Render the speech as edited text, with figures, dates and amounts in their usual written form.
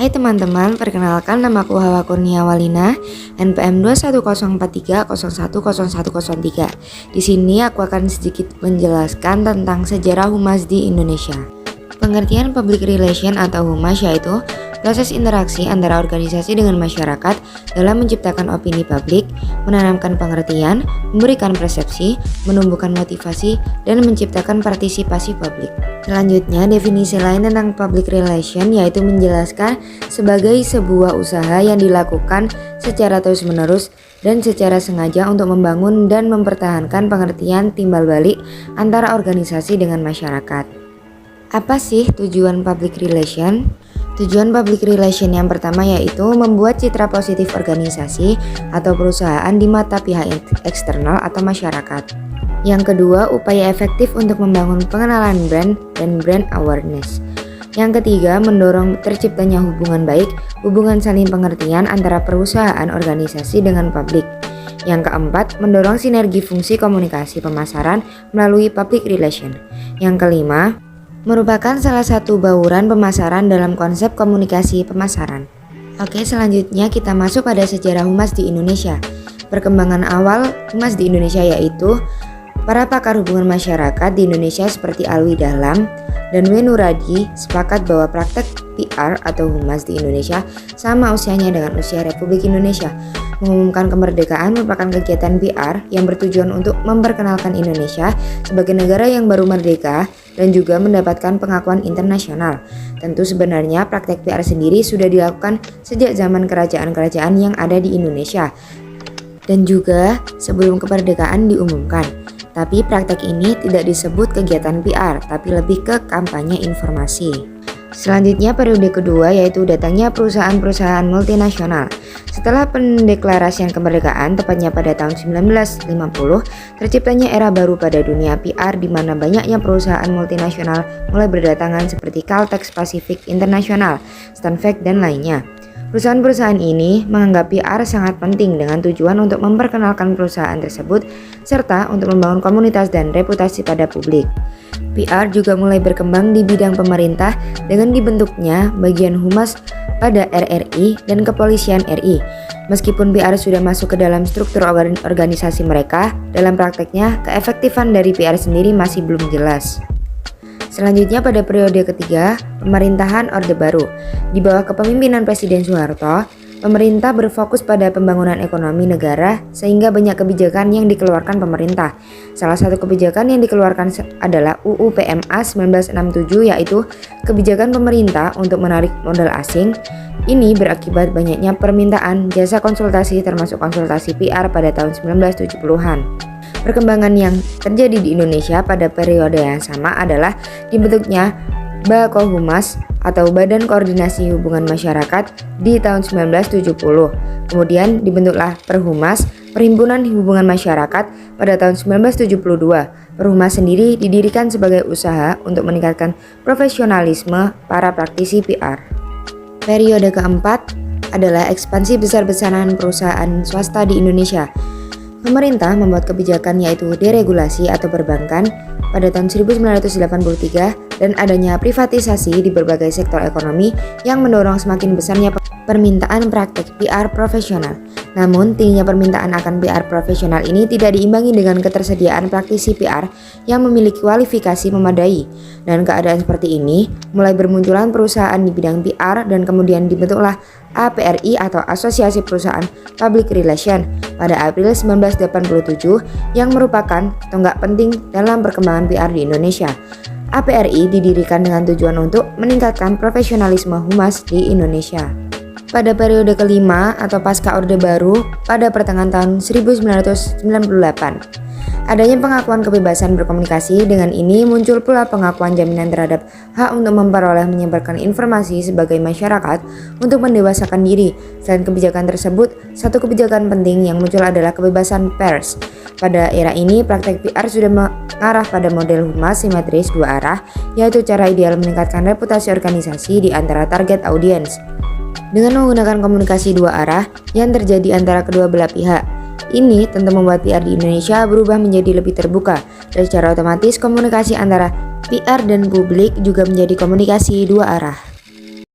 Hai teman-teman, perkenalkan namaku Hawa Kurnia Walina, NPM 21043010103. Di sini aku akan sedikit menjelaskan tentang sejarah humas di Indonesia. Pengertian public relation atau humas yaitu proses interaksi antara organisasi dengan masyarakat dalam menciptakan opini publik, menanamkan pengertian, memberikan persepsi, menumbuhkan motivasi, dan menciptakan partisipasi publik. Selanjutnya, definisi lain tentang public relation yaitu menjelaskan sebagai sebuah usaha yang dilakukan secara terus-menerus dan secara sengaja untuk membangun dan mempertahankan pengertian timbal balik antara organisasi dengan masyarakat. Apa sih tujuan public relation? Tujuan public relation yang pertama yaitu membuat citra positif organisasi atau perusahaan di mata pihak eksternal atau masyarakat. Yang kedua, upaya efektif untuk membangun pengenalan brand dan brand awareness. Yang ketiga, mendorong terciptanya hubungan baik, hubungan saling pengertian antara perusahaan organisasi dengan publik. Yang keempat, mendorong sinergi fungsi komunikasi pemasaran melalui public relation. Yang kelima, merupakan salah satu bauran pemasaran dalam konsep komunikasi pemasaran. Oke, selanjutnya kita masuk pada sejarah humas di Indonesia. Perkembangan awal humas di Indonesia yaitu para pakar hubungan masyarakat di Indonesia seperti Alwi Dahlam dan W. Nuradi sepakat bahwa praktek PR atau humas di Indonesia sama usianya dengan usia Republik Indonesia. Mengumumkan kemerdekaan merupakan kegiatan PR yang bertujuan untuk memperkenalkan Indonesia sebagai negara yang baru merdeka dan juga mendapatkan pengakuan internasional. Tentu sebenarnya praktek PR sendiri sudah dilakukan sejak zaman kerajaan-kerajaan yang ada di Indonesia dan juga sebelum kemerdekaan diumumkan. Tapi praktek ini tidak disebut kegiatan PR, tapi lebih ke kampanye informasi. Selanjutnya periode kedua yaitu datangnya perusahaan-perusahaan multinasional. Setelah pendeklarasian kemerdekaan tepatnya pada tahun 1950, terciptanya era baru pada dunia PR di mana banyaknya perusahaan multinasional mulai berdatangan seperti Caltex Pacific International, Stanvac dan lainnya. Perusahaan-perusahaan ini menganggap PR sangat penting dengan tujuan untuk memperkenalkan perusahaan tersebut serta untuk membangun komunitas dan reputasi pada publik. PR juga mulai berkembang di bidang pemerintah dengan dibentuknya bagian humas pada RRI dan Kepolisian RI. Meskipun PR sudah masuk ke dalam struktur organisasi mereka, dalam prakteknya keefektifan dari PR sendiri masih belum jelas. Selanjutnya pada periode ketiga, pemerintahan Orde Baru. Di bawah kepemimpinan Presiden Soeharto, pemerintah berfokus pada pembangunan ekonomi negara sehingga banyak kebijakan yang dikeluarkan pemerintah. Salah satu kebijakan yang dikeluarkan adalah UU PMA 1967 yaitu kebijakan pemerintah untuk menarik modal asing. Ini berakibat banyaknya permintaan jasa konsultasi termasuk konsultasi PR pada tahun 1970-an. Perkembangan yang terjadi di Indonesia pada periode yang sama adalah dibentuknya Bakohumas atau Badan Koordinasi Hubungan Masyarakat di tahun 1970. Kemudian dibentuklah Perhumas, Perhimpunan Hubungan Masyarakat pada tahun 1972. Perhumas sendiri didirikan sebagai usaha untuk meningkatkan profesionalisme para praktisi PR. Periode keempat adalah ekspansi besar-besaran perusahaan swasta di Indonesia. Pemerintah membuat kebijakan yaitu deregulasi atau perbankan pada tahun 1983 dan adanya privatisasi di berbagai sektor ekonomi yang mendorong semakin besarnya permintaan praktek PR profesional. Namun, tingginya permintaan akan PR profesional ini tidak diimbangi dengan ketersediaan praktisi PR yang memiliki kualifikasi memadai. Dan keadaan seperti ini, mulai bermunculan perusahaan di bidang PR dan kemudian dibentuklah APRI atau Asosiasi Perusahaan Public Relation pada April 1987 yang merupakan tonggak penting dalam perkembangan PR di Indonesia. APRI didirikan dengan tujuan untuk meningkatkan profesionalisme humas di Indonesia. Pada periode kelima atau pasca Orde Baru pada pertengahan tahun 1998, adanya pengakuan kebebasan berkomunikasi. Dengan ini muncul pula pengakuan jaminan terhadap hak untuk memperoleh menyebarkan informasi sebagai masyarakat untuk mendewasakan diri. Selain kebijakan tersebut, satu kebijakan penting yang muncul adalah kebebasan pers. Pada era ini, praktek PR sudah mengarah pada model humas simetris dua arah, yaitu cara ideal meningkatkan reputasi organisasi di antara target audiens dengan menggunakan komunikasi dua arah yang terjadi antara kedua belah pihak. Ini tentu membuat PR di Indonesia berubah menjadi lebih terbuka dan secara otomatis komunikasi antara PR dan publik juga menjadi komunikasi dua arah.